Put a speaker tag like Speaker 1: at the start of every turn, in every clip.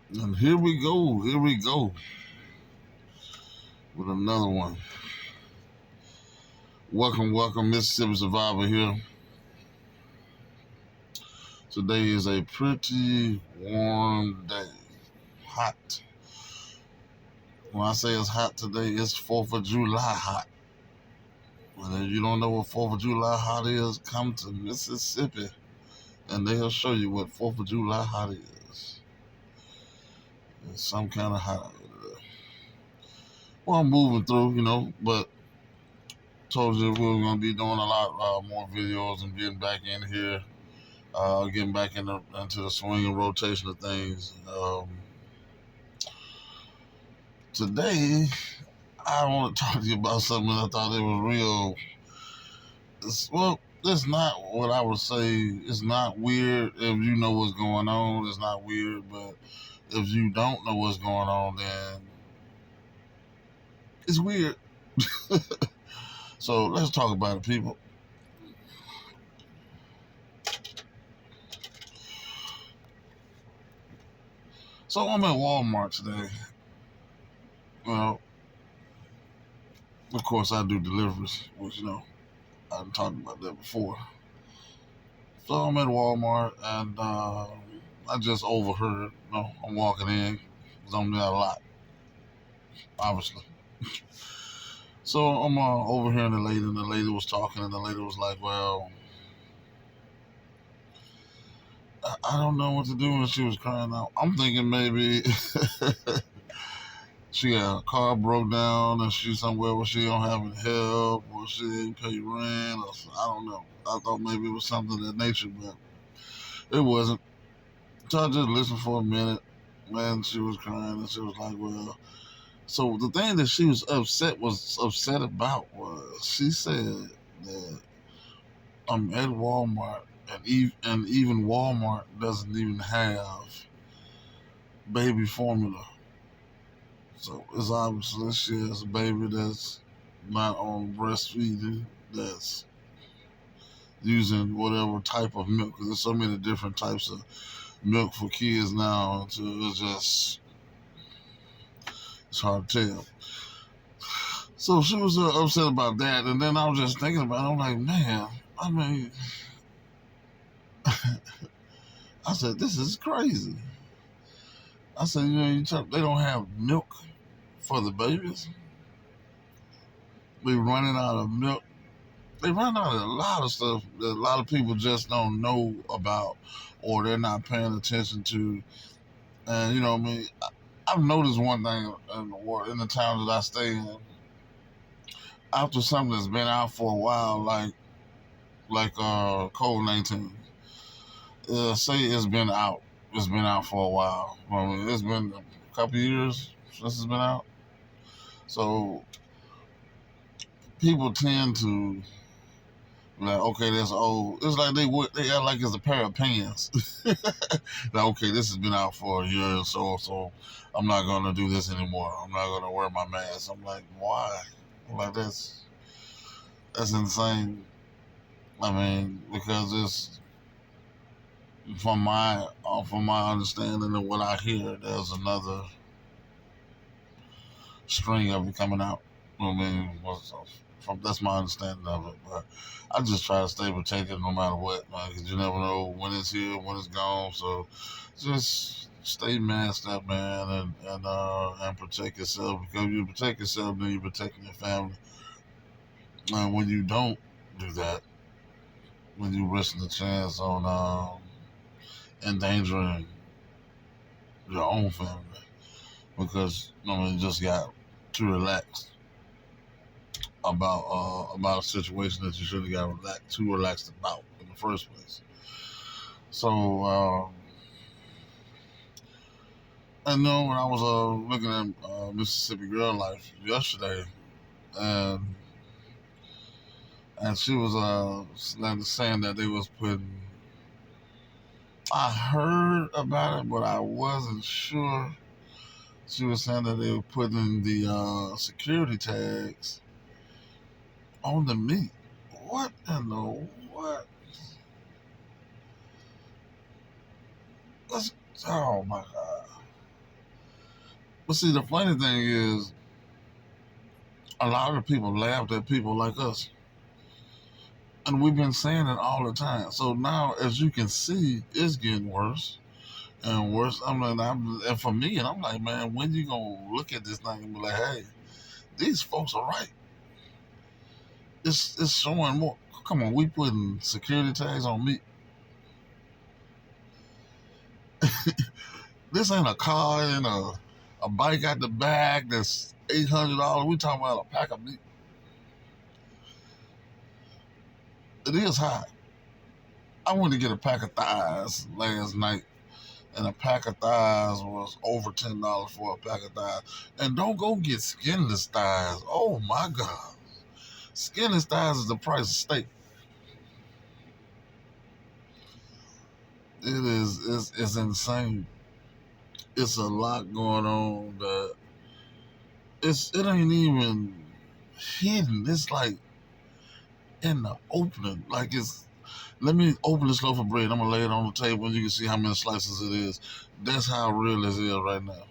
Speaker 1: And here we go with another one. Welcome, welcome, Mississippi Survivor here. Today is a pretty warm day. Hot. When I say it's hot today, it's 4th of July hot. And if you don't know what 4th of July hot is, come to Mississippi and they'll show you what 4th of July hot is. It's some kind of hot. Well, I'm moving through, but told you we were going to be doing a lot more videos and getting back in here, getting back into the swing and rotation of things. Today, I want to talk to you about something that I thought it was real. It's not what I would say. It's not weird if you know what's going on. It's not weird, but if you don't know what's going on, then it's weird. So let's talk about it, people. So I'm at Walmart today. Well, of course I do deliveries, which I've talked about that before. So I'm at Walmart and I just overheard. I'm walking in because I'm there a lot, obviously. So I'm overhearing the lady, and the lady was talking, and the lady was like, "Well, I don't know what to do," and she was crying out. I'm thinking maybe she got a car broke down and she's somewhere where she don't have any help or she didn't pay rent or I don't know. I thought maybe it was something of that nature, but it wasn't. So I just listened for a minute and she was crying and she was like, well, so the thing that she was upset about was she said that I'm at Walmart and even Walmart doesn't even have baby formula. So it's obviously she has a baby that's not on breastfeeding, that's using whatever type of milk. Because there's so many different types of milk for kids now. It's hard to tell. So she was upset about that. And then I was just thinking about it. I'm like, man, I mean, I said, this is crazy. I said, they don't have milk for the babies. We're running out of milk. They run out of a lot of stuff that a lot of people just don't know about or they're not paying attention to. And I've noticed one thing in the town that I stay in. After something that's been out for a while, like COVID-19, say it's been out for a while. I mean, it's been a couple of years since it's been out. So people tend to like, okay, that's old. It's like they act like it's a pair of pants. Like, okay, this has been out for a year or so I'm not gonna do this anymore. I'm not gonna wear my mask. I'm like, why? I'm like, that's insane. I mean, because it's from my understanding of what I hear, there's another string of it coming out. I mean, that's my understanding of it. But I just try to stay protected no matter what, man, because you never know when it's here, when it's gone. So just stay masked up, man, and protect yourself. Because if you protect yourself, then you're protecting your family. And when you don't do that, when you risk the chance on endangering your own family, because you just got too relaxed about a situation that you should have got too relaxed about in the first place. So I know when I was looking at Mississippi Girl Life yesterday, and she was saying that they was putting. I heard about it, but I wasn't sure. She was saying that they were putting the security tags on the meat. What in the what? That's, oh my god! But see, the funny thing is, a lot of people laughed at people like us, and we've been saying it all the time. So now, as you can see, it's getting worse and worse. And for me, and I'm like, man, when you gonna look at this thing and be like, hey, these folks are right? It's showing more. Come on, we putting security tags on meat. This ain't a car and a bike at the back that's $800. We talking about a pack of meat. It is high. I went to get a pack of thighs last night, and a pack of thighs was over $10 for a pack of thighs. And don't go get skinless thighs. Oh my God, skinless thighs is the price of steak. It is. It's insane. It's a lot going on that it ain't even hidden. It's like in the opening. Like it's let me open this loaf of bread. I'm gonna lay it on the table and you can see how many slices it is. That's how real this is right now.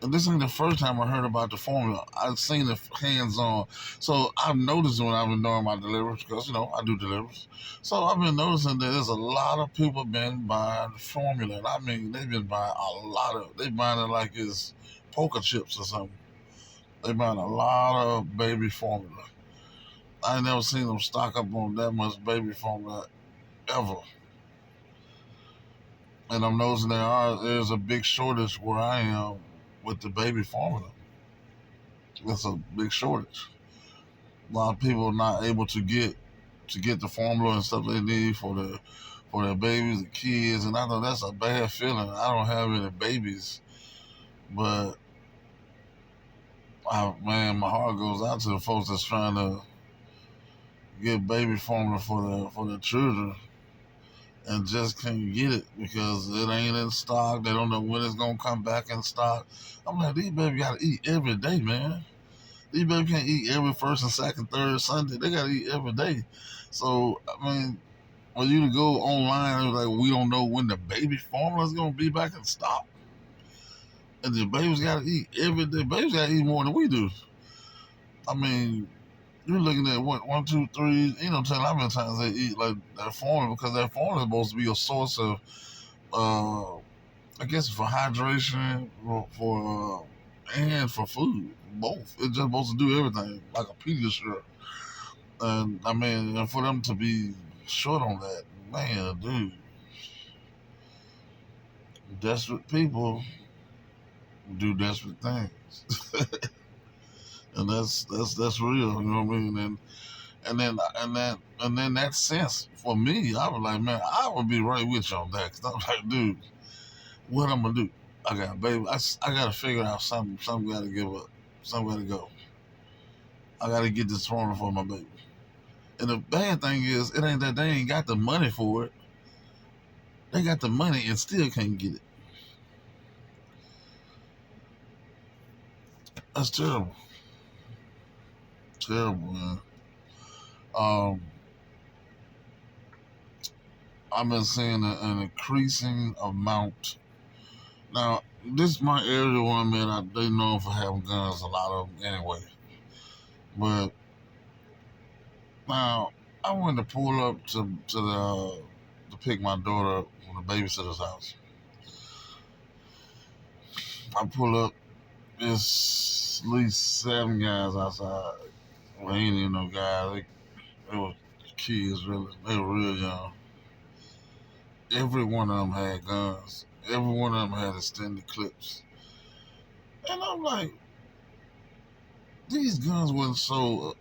Speaker 1: And this ain't the first time I heard about the formula. I've seen it hands on. So I've noticed when I've been doing my deliveries, because I do deliveries. So I've been noticing that there's a lot of people been buying the formula. And I mean they've been buying a lot of they buying it like it's poker chips or something. They buying a lot of baby formula. I ain't never seen them stock up on that much baby formula ever. And I'm noticing there's a big shortage where I am with the baby formula. It's a big shortage. A lot of people are not able to get the formula and stuff they need for their babies, the kids, and I know that's a bad feeling. I don't have any babies, but man, my heart goes out to the folks that's trying to get baby formula for their children and just can't get it because it ain't in stock. They don't know when it's gonna come back in stock. I'm like, these baby gotta eat every day, man. These baby can't eat every first and second, third Sunday. They gotta eat every day. So I mean, when you to go online and like we don't know when the baby formula is gonna be back in stock, and the babies gotta eat every day. Babies gotta eat more than we do. I mean, you're looking at what 1, 2, 3. Tell how many times they eat like that formula because that formula is supposed to be a source of, I guess, for hydration, and for food. Both. It's just supposed to do everything like a Pediasure. And I mean, and for them to be short on that, man, dude, desperate people do desperate things, and that's real. You know what I mean? And then that sense for me, I was like, man, I would be right with you on that. Cause I'm like, dude, what I'm gonna do? I got baby. I gotta figure out something. Something gotta give up. Something gotta go. I gotta get this formula for my baby. And the bad thing is, it ain't that they ain't got the money for it. They got the money and still can't get it. That's terrible. Terrible, man. Um, I've been seeing an increasing amount. Now, this my area where I'm at. They known for having guns, a lot of them anyway. But now, I went to pull up to pick my daughter up from the babysitter's house. I pull up, there's at least 7 guys outside. Well, ain't even no guys. They were kids, really. They were real young. Every one of them had guns. Every one of them had extended clips. And I'm like, these guns wasn't so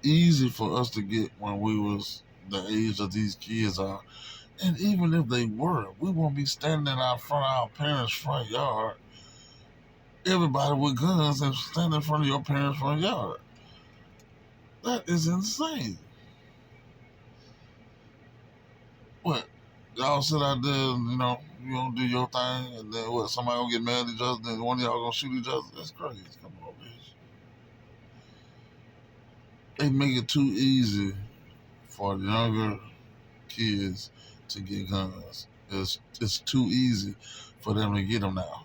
Speaker 1: easy for us to get when we was the age of these kids are. And even if they were, we won't be standing out front of our parents' front yard. Everybody with guns and standing in front of your parents' front yard. That is insane. What? Y'all sit out there and, you gonna do your thing and then what, somebody gonna get mad at each other and then one of y'all gonna shoot each other? That's crazy. Come on, bitch. They make it too easy for younger kids to get guns. It's too easy for them to get them now.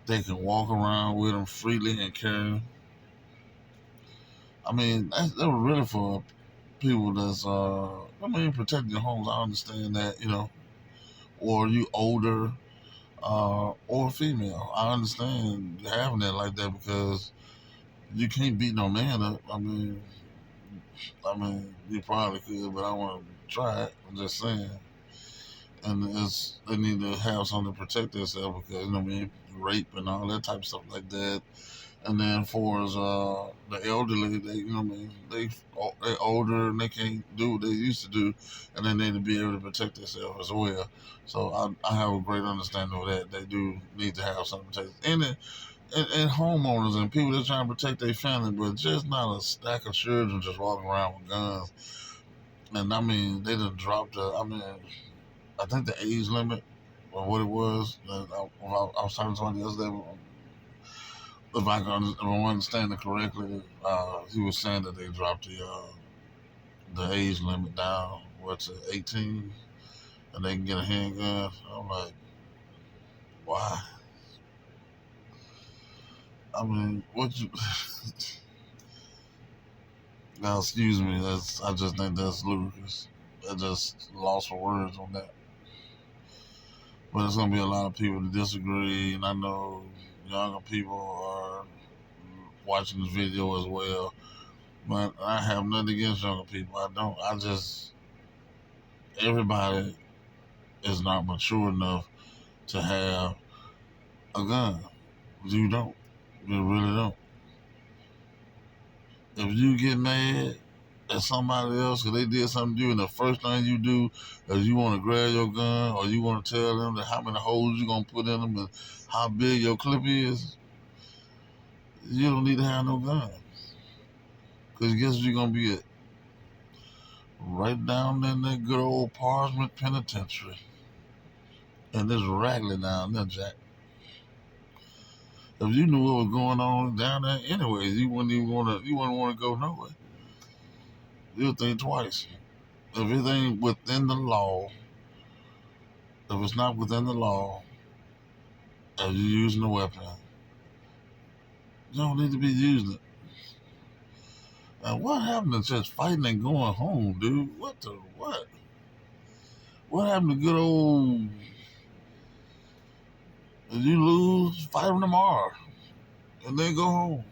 Speaker 1: They can walk around with them freely and carry them. I mean, that was really for people that's protecting your homes. I understand that, or you older, or female. I understand having that like that because you can't beat no man up. I mean, you probably could, but I want to try it. I'm just saying. And they need to have something to protect themselves because rape and all that type of stuff like that. And then for as the elderly, they older and they can't do what they used to do, and they need to be able to protect themselves as well. So I have a great understanding of that. They do need to have something to protect. And homeowners and people that trying to protect their family, but just not a stack of children just walking around with guns. And they done dropped I think the age limit or what it was. I was talking to somebody the other day. If I understand it correctly, he was saying that they dropped the age limit down. What's it, 18, and they can get a handgun. I'm like, why? What you? Now, excuse me. I just think that's ludicrous. I just lost for words on that. But it's gonna be a lot of people to disagree, and I know younger people are watching this video as well. But I have nothing against younger people. I don't. I just everybody is not mature enough to have a gun. You don't. You really don't. If you get mad at somebody else because they did something to you, and the first thing you do is you want to grab your gun or you want to tell them that how many holes you're going to put in them and how big your clip is, you don't need to have no gun. Because guess what you're going to be at? Right down in that good old Parchment Penitentiary. And this Ragley down there, Jack. If you knew what was going on down there anyways, you wouldn't want to go nowhere. You'll think twice. If it ain't within the law, if it's not within the law, if you're using a weapon, you don't need to be using it. And what happened to just fighting and going home, dude? What? What happened to good old? If you lose, fight them tomorrow, and then go home.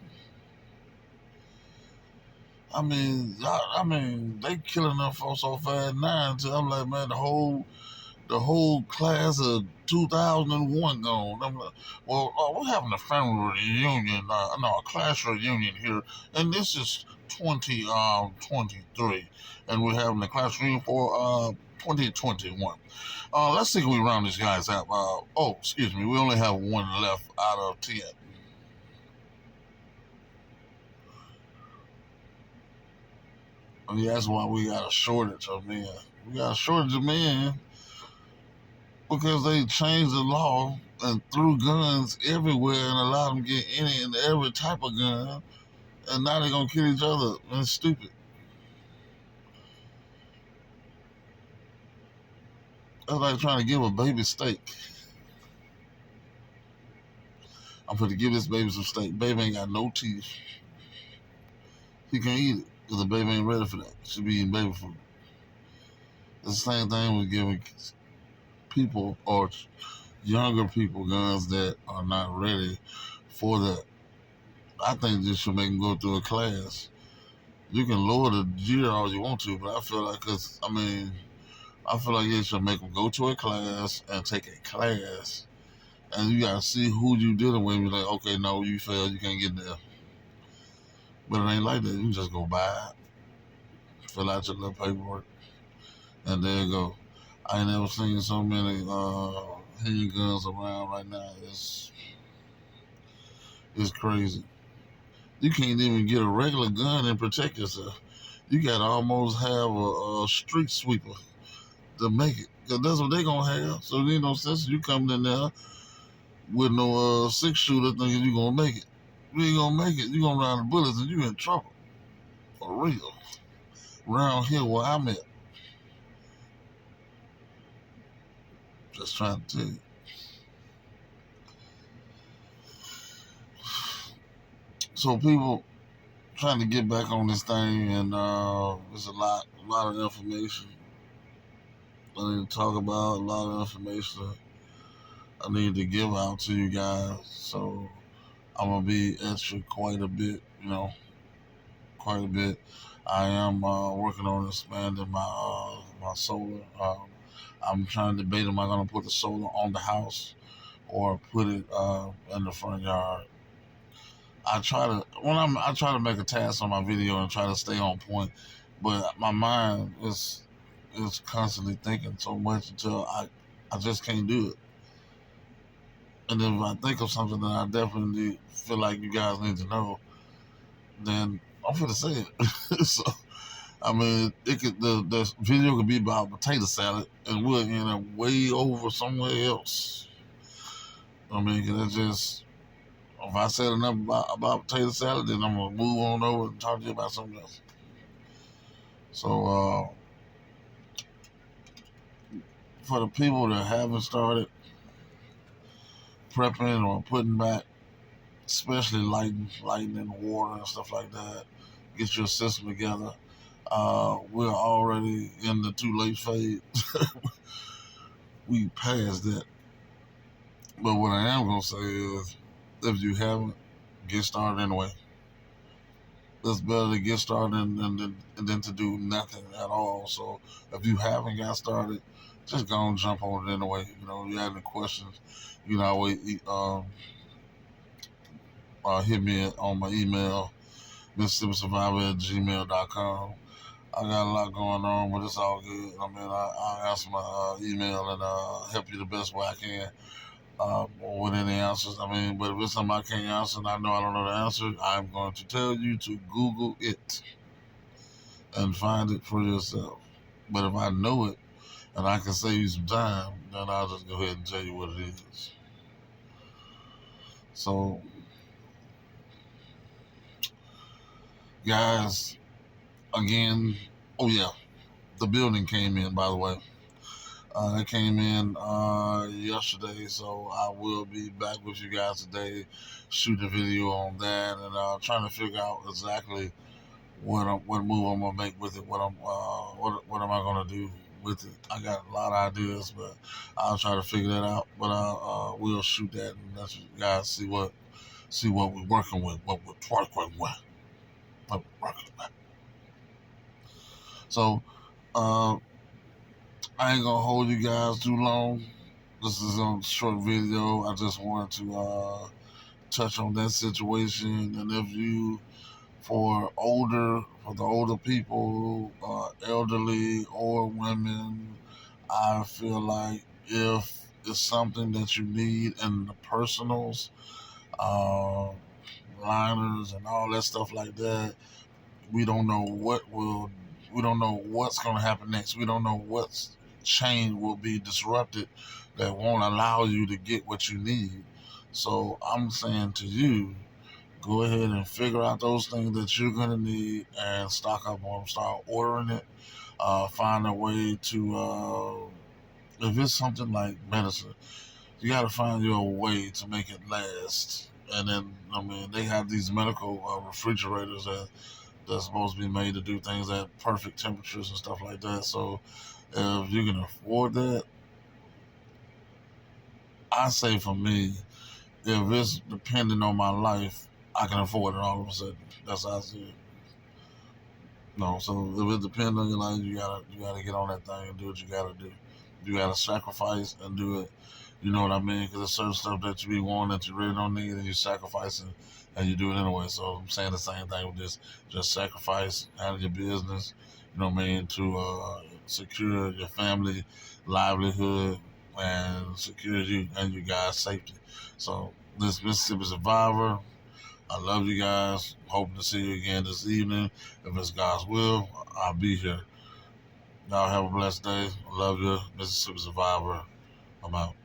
Speaker 1: They killing them folks so fast now. Until I'm like, man, the whole class of 2001 gone. I'm like, well, we're having a family reunion, a class reunion here, and this is 2023, and we're having a class reunion for 2021. Let's see if we round these guys out. Excuse me, we only have one left out of 10. And that's why we got a shortage of men. We got a shortage of men because they changed the law and threw guns everywhere and allowed them to get any and every type of gun, and now they're gonna kill each other. And it's stupid. That's like trying to give a baby steak. I'm going to give this baby some steak. Baby ain't got no teeth. He can't eat it because the baby ain't ready for that. Should be eating baby food. It's the same thing with giving people or younger people guns that are not ready for that. I think this should make them go through a class. You can lower the year all you want to, but I feel like it should make them go to a class and take a class, and you gotta see who you dealing with. Be like, okay, no, you failed, you can't get there. But it ain't like that. You can just go by it, fill out your little paperwork, and there you go. I ain't never seen so many handguns around right now. It's crazy. You can't even get a regular gun and protect yourself. You gotta almost have a street sweeper to make it, because that's what they gonna have. So there ain't no sense you coming in there with no 6-shooter thinking you gonna make it. You ain't gonna make it. You gonna run the bullets and you in trouble. For real. Around here where I'm at. Just trying to tell you. So people trying to get back on this thing, and there's a lot of information I need to talk about, a lot of information I need to give out to you guys. So I'm gonna be extra quite a bit, quite a bit. I am working on expanding my solar. I'm trying to debate: am I gonna put the solar on the house or put it in the front yard? I try to make a task on my video and try to stay on point, but my mind is constantly thinking so much until I just can't do it. And if I think of something that I definitely feel like you guys need to know, then I'm gonna say it. So I mean, the video could be about potato salad, and we'll end up way over somewhere else. I mean, 'cause that's just if I said enough about potato salad, then I'm gonna move on over and talk to you about something else. So for the people that haven't started prepping or putting back, especially lighting in the water and stuff like that, get your system together. We're already in the too late phase. We passed that. But what I am gonna say is, if you haven't, get started anyway. It's better to get started than to do nothing at all. So if you haven't got started, just go and jump on it anyway. If you have any questions, you can always hit me on my email, MississippiSurvivor@gmail.com. I got a lot going on, but it's all good. I mean, I'll answer my email and help you the best way I can with any answers. I mean, but if it's something I can't answer and I know I don't know the answer, I'm going to tell you to Google it and find it for yourself. But if I know it and I can save you some time, then I'll just go ahead and tell you what it is. So, guys, again, oh yeah, the building came in, by the way. It came in yesterday, so I will be back with you guys today, shooting a video on that, and trying to figure out exactly what move I'm gonna make with it. What am I gonna do with it? I got a lot of ideas, but I'll try to figure that out. But we'll shoot that and let you guys see what we're working with, what we're working with, what we're working with. So. I ain't gonna hold you guys too long. This is a short video. I just wanted to touch on that situation. And if you, for the older people, elderly or women, I feel like if it's something that you need in the personals, uh, liners and all that stuff like that, we don't know we don't know what's going to happen next. We don't know what's chain will be disrupted that won't allow you to get what you need. So I'm saying to you, go ahead and figure out those things that you're going to need and stock up on them. Start ordering it. Find a way to, if it's something like medicine, you got to find your way to make it last. And then, I mean, they have these medical refrigerators that's supposed to be made to do things at perfect temperatures and stuff like that. So if you can afford that, I say for me, if it's depending on my life, I can afford it all of a sudden. That's how I see it. No, so if it depends on your life, you gotta get on that thing and do what you gotta do. You gotta sacrifice and do it. You know what I mean? Because there's certain stuff that you be wanting that you really don't need, and you sacrificing, and you do it anyway. So I'm saying the same thing with this: just sacrifice, handle your business. You know what I mean? To secure your family livelihood and secure you and your guys' safety. So this Mississippi Survivor. I love you guys. Hoping to see you again this evening. If it's God's will, I'll be here. Y'all have a blessed day. I love you. Mississippi Survivor. I'm out.